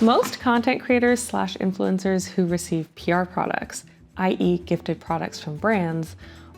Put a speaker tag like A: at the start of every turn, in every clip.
A: Most content creators slash influencers who receive PR products, i.e. gifted products from brands,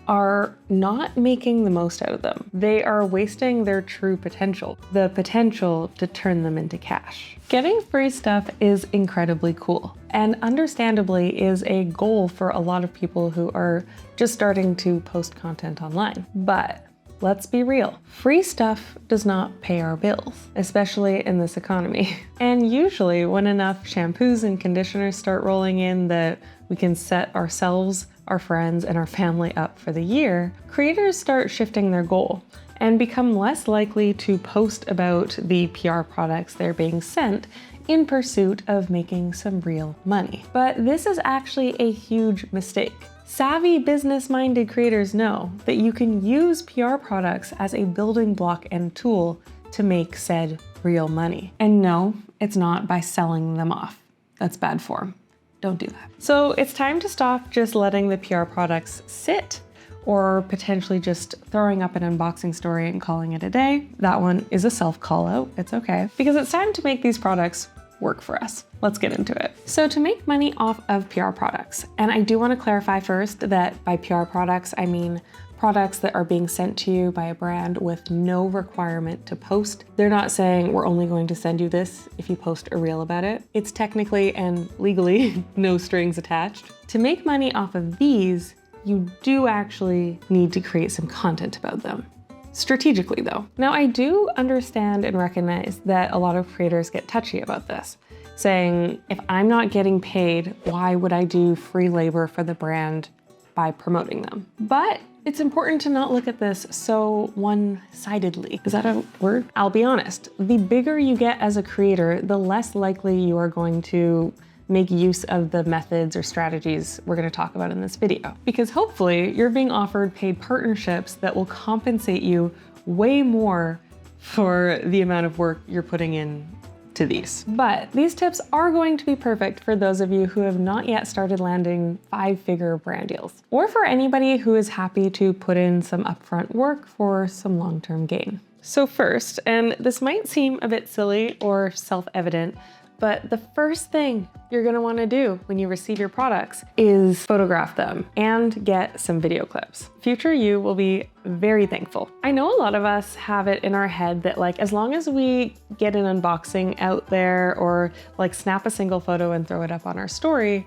A: are not making the most out of them. They are wasting their true potential, the potential to turn them into cash. Getting free stuff is incredibly cool, and understandably is a goal for a lot of people who are just starting to post content online. But let's be real, free stuff does not pay our bills, especially in this economy. And usually when enough shampoos and conditioners start rolling in that we can set ourselves, our friends, and our family up for the year, creators start shifting their goal and become less likely to post about the PR products they're being sent in pursuit of making some real money. But this is actually a huge mistake. Savvy business-minded creators know that you can use PR products as a building block and tool to make said real money. And no, it's not by selling them off. That's bad form. Don't do that. So it's time to stop just letting the PR products sit or potentially just throwing up an unboxing story and calling it a day. That one is a self-call out, it's okay. Because it's time to make these products work for us. Let's get into it. So to make money off of PR products, and I do want to clarify first that by PR products, I mean products that are being sent to you by a brand with no requirement to post. They're not saying we're only going to send you this if you post a reel about it. It's technically and legally no strings attached. To make money off of these, you do actually need to create some content about them. Strategically though. Now I do understand and recognize that a lot of creators get touchy about this, saying, if I'm not getting paid, why would I do free labor for the brand by promoting them? But it's important to not look at this so one-sidedly. Is that a word? I'll be honest, the bigger you get as a creator, the less likely you are going to make use of the methods or strategies we're going to talk about in this video. Because hopefully you're being offered paid partnerships that will compensate you way more for the amount of work you're putting in to these. But these tips are going to be perfect for those of you who have not yet started landing 5-figure brand deals, or for anybody who is happy to put in some upfront work for some long-term gain. So first, and this might seem a bit silly or self-evident, but the first thing you're gonna wanna do when you receive your products is photograph them and get some video clips. Future you will be very thankful. I know a lot of us have it in our head that like, as long as we get an unboxing out there or like snap a single photo and throw it up on our story,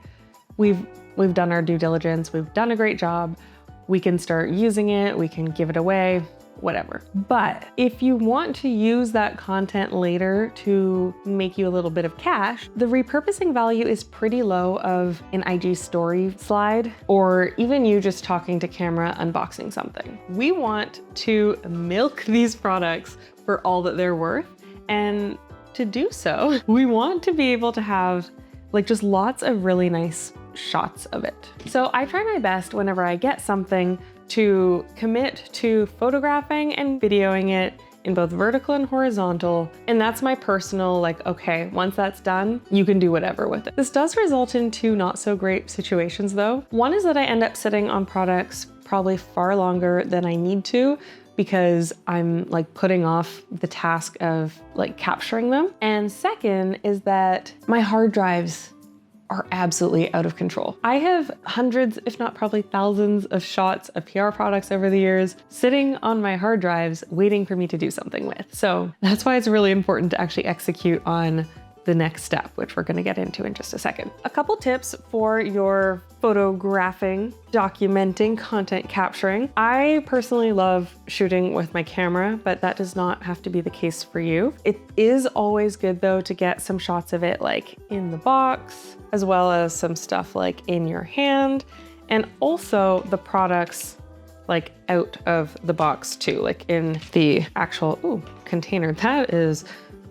A: we've done our due diligence, we've done a great job, we can start using it, we can give it away, whatever. But if you want to use that content later to make you a little bit of cash, the repurposing value is pretty low of an IG story slide, or even you just talking to camera unboxing something. We want to milk these products for all that they're worth. And to do so, we want to be able to have like just lots of really nice shots of it. So I try my best whenever I get something to commit to photographing and videoing it in both vertical and horizontal. And that's my personal, like, okay, once that's done, you can do whatever with it. This does result in 2 not so great situations though. One is that I end up sitting on products probably far longer than I need to because I'm like putting off the task of like capturing them. And second is that my hard drives are absolutely out of control. I have hundreds, if not probably thousands of shots of PR products over the years sitting on my hard drives waiting for me to do something with. So that's why it's really important to actually execute on the next step, which we're gonna get into in just a second. A couple tips for your photographing, documenting, content capturing. I personally love shooting with my camera, but that does not have to be the case for you. It is always good though to get some shots of it like in the box, as well as some stuff like in your hand, and also the products like out of the box too, like in the actual container. That is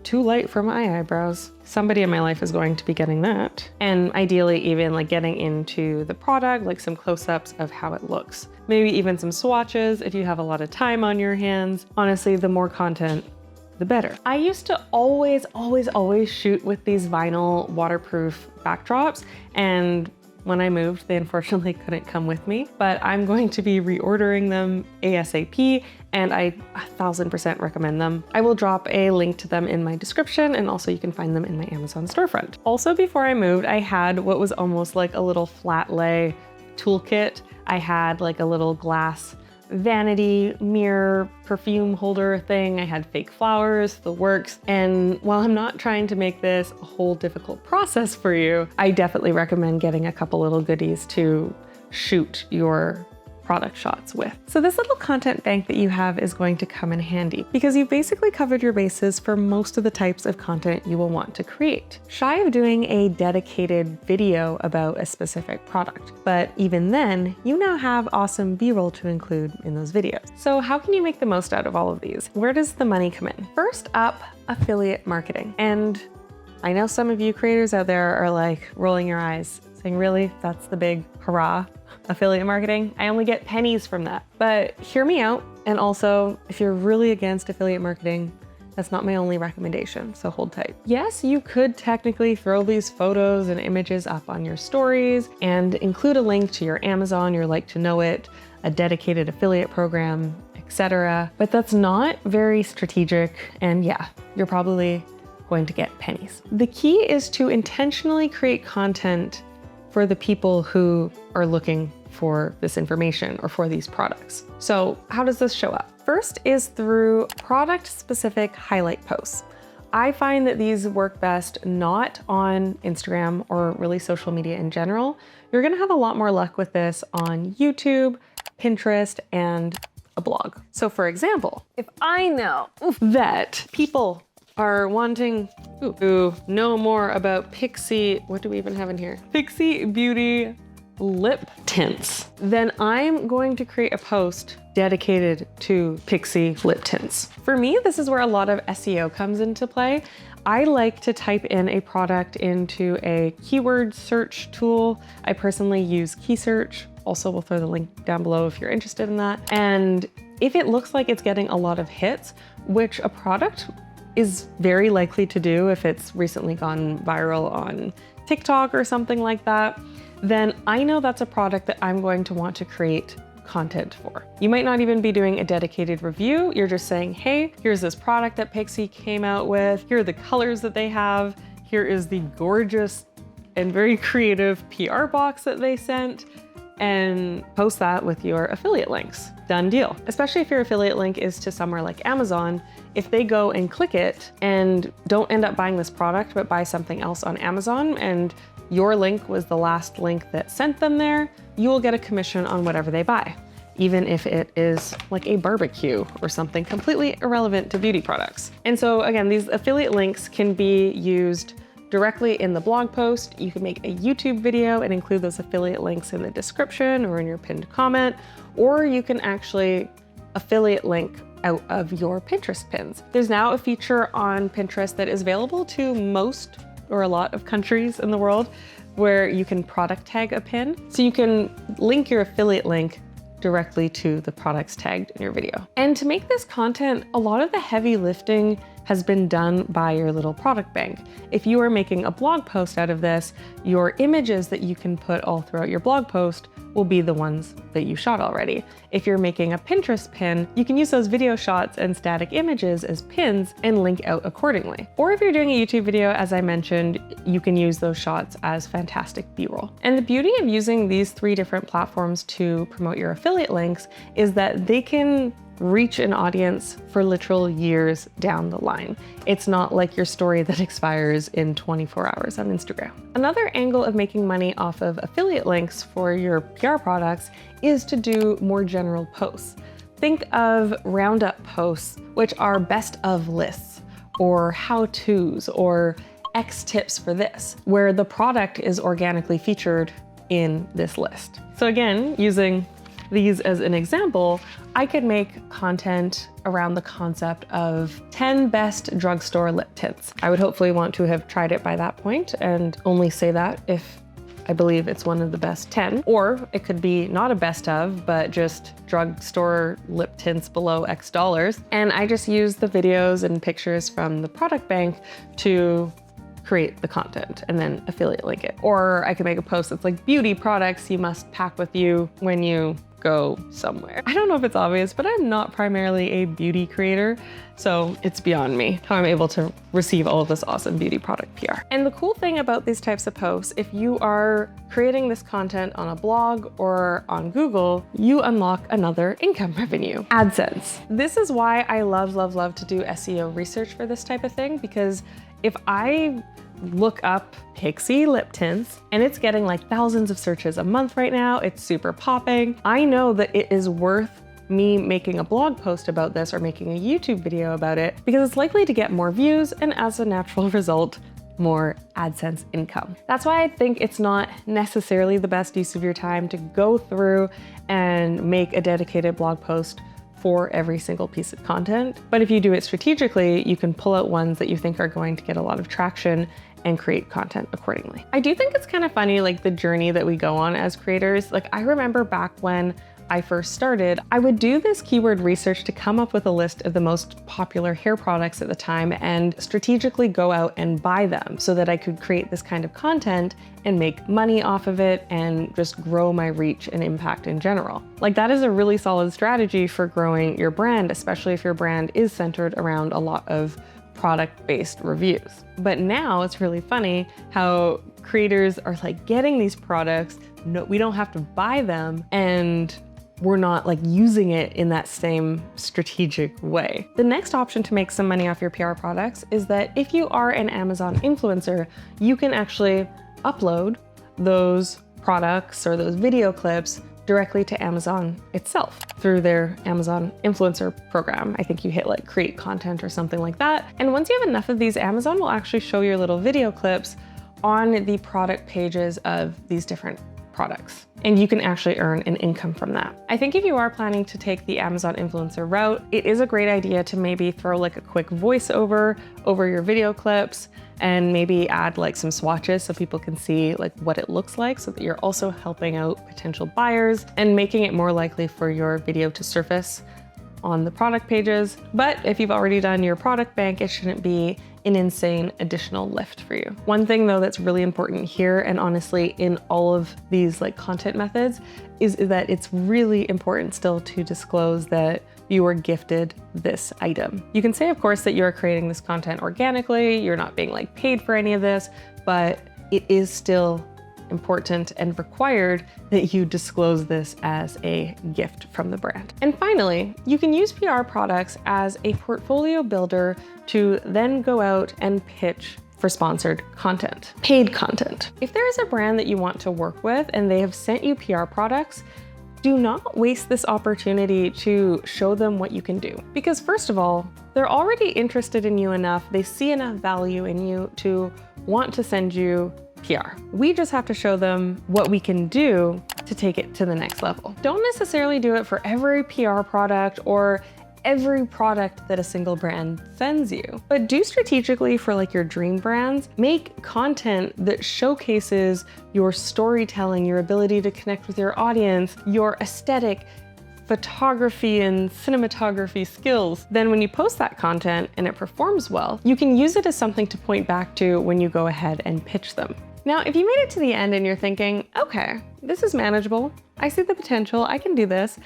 A: too light for my eyebrows. Somebody in my life is going to be getting that. And ideally even like getting into the product, like some close-ups of how it looks. Maybe even some swatches if you have a lot of time on your hands. Honestly, the more content, the better. I used to always shoot with these vinyl waterproof backdrops, and when I moved. They unfortunately couldn't come with me, but I'm going to be reordering them ASAP, and I 1000% recommend them. I will drop a link to them in my description, and also you can find them in my Amazon storefront. Also, before I moved, I had what was almost like a little flat lay toolkit. I had like a little glass vanity mirror perfume holder thing. I had fake flowers, the works. And while I'm not trying to make this a whole difficult process for you, I definitely recommend getting a couple little goodies to shoot your product shots with. So this little content bank that you have is going to come in handy because you've basically covered your bases for most of the types of content you will want to create. Shy of doing a dedicated video about a specific product, but even then, you now have awesome B-roll to include in those videos. So how can you make the most out of all of these? Where does the money come in? First up, affiliate marketing. And I know some of you creators out there are like rolling your eyes, saying, really, that's the big hurrah? Affiliate marketing? I only get pennies from that. But hear me out. And also, if you're really against affiliate marketing, that's not my only recommendation, so hold tight. Yes, you could technically throw these photos and images up on your stories and include a link to your Amazon, your Like to Know It, a dedicated affiliate program, etc. But that's not very strategic, and yeah, you're probably going to get pennies. The key is to intentionally create content for the people who are looking for this information or for these products. So how does this show up? First is through product-specific highlight posts. I find that these work best not on Instagram or really social media in general. You're gonna have a lot more luck with this on YouTube, Pinterest, and a blog. So for example, if I know that people are wanting to know more about Pixi, what do we even have in here? Pixi Beauty lip tints, then I'm going to create a post dedicated to Pixi lip tints. For me, this is where a lot of SEO comes into play. I like to type in a product into a keyword search tool. I personally use KeySearch. Also, we'll throw the link down below if you're interested in that. And if it looks like it's getting a lot of hits, which a product is very likely to do if it's recently gone viral on TikTok or something like that, then I know that's a product that I'm going to want to create content for. You might not even be doing a dedicated review. You're just saying, hey, here's this product that Pixi came out with. Here are the colors that they have. Here is the gorgeous and very creative PR box that they sent, and post that with your affiliate links. Done deal. Especially if your affiliate link is to somewhere like Amazon. If they go and click it and don't end up buying this product, but buy something else on Amazon, and your link was the last link that sent them there, you will get a commission on whatever they buy, even if it is like a barbecue or something completely irrelevant to beauty products. And so again, these affiliate links can be used directly in the blog post. You can make a YouTube video and include those affiliate links in the description or in your pinned comment, or you can actually affiliate link out of your Pinterest pins. There's now a feature on Pinterest that is available to most or a lot of countries in the world where you can product tag a pin. So you can link your affiliate link directly to the products tagged in your video. And to make this content, a lot of the heavy lifting has been done by your little product bank. If you are making a blog post out of this, your images that you can put all throughout your blog post will be the ones that you shot already. If you're making a Pinterest pin, you can use those video shots and static images as pins and link out accordingly. Or if you're doing a YouTube video, as I mentioned, you can use those shots as fantastic B-roll. And the beauty of using these 3 different platforms to promote your affiliate links is that they can reach an audience for literal years down the line. It's not like your story that expires in 24 hours on Instagram. Another angle of making money off of affiliate links for your PR products is to do more general posts. Think of roundup posts, which are best of lists, or how-tos, or X tips for this, where the product is organically featured in this list. So again, using these as an example, I could make content around the concept of 10 best drugstore lip tints. I would hopefully want to have tried it by that point and only say that if I believe it's one of the best 10. Or it could be not a best of, but just drugstore lip tints below X dollars. And I just use the videos and pictures from the product bank to create the content and then affiliate link it. Or I could make a post that's like beauty products you must pack with you when you go somewhere. I don't know if it's obvious, but I'm not primarily a beauty creator, so it's beyond me how I'm able to receive all of this awesome beauty product PR. And the cool thing about these types of posts, if you are creating this content on a blog or on Google, you unlock another income revenue, AdSense. This is why I love to do SEO research for this type of thing, because if I look up Pixi lip tints and it's getting like thousands of searches a month right now, it's super popping, I know that it is worth me making a blog post about this or making a YouTube video about it, because it's likely to get more views and as a natural result, more AdSense income. That's why I think it's not necessarily the best use of your time to go through and make a dedicated blog post for every single piece of content. But if you do it strategically, you can pull out ones that you think are going to get a lot of traction and create content accordingly. I do think it's kind of funny, like the journey that we go on as creators. Like I remember back when I first started, I would do this keyword research to come up with a list of the most popular hair products at the time and strategically go out and buy them so that I could create this kind of content and make money off of it and just grow my reach and impact in general. Like that is a really solid strategy for growing your brand, especially if your brand is centered around a lot of product-based reviews. But now it's really funny how creators are like getting these products, no, we don't have to buy them, and we're not like using it in that same strategic way. The next option to make some money off your PR products is that if you are an Amazon influencer, you can actually upload those products or those video clips directly to Amazon itself through their Amazon influencer program. I think you hit like create content or something like that. And once you have enough of these, Amazon will actually show your little video clips on the product pages of these different products. And you can actually earn an income from that. I think if you are planning to take the Amazon influencer route, it is a great idea to maybe throw like a quick voiceover over your video clips and maybe add like some swatches so people can see like what it looks like, so that you're also helping out potential buyers and making it more likely for your video to surface on the product pages. But if you've already done your product bank, it shouldn't be an insane additional lift for you. One thing though that's really important here, and honestly in all of these like content methods, is that it's really important still to disclose that you were gifted this item. You can say, of course, that you're creating this content organically, you're not being like paid for any of this, but it is still important and required that you disclose this as a gift from the brand. And finally, you can use PR products as a portfolio builder to then go out and pitch for sponsored content, paid content. If there is a brand that you want to work with and they have sent you PR products, do not waste this opportunity to show them what you can do. Because first of all, they're already interested in you enough, they see enough value in you to want to send you PR. We just have to show them what we can do to take it to the next level. Don't necessarily do it for every PR product or every product that a single brand sends you, but do strategically for like your dream brands. Make content that showcases your storytelling, your ability to connect with your audience, your aesthetic, photography and cinematography skills. Then when you post that content and it performs well, you can use it as something to point back to when you go ahead and pitch them. Now, if you made it to the end and you're thinking, okay, this is manageable, I see the potential, I can do this,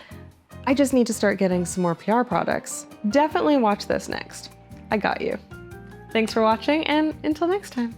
A: I just need to start getting some more PR products, definitely watch this next. I got you. Thanks for watching, and until next time.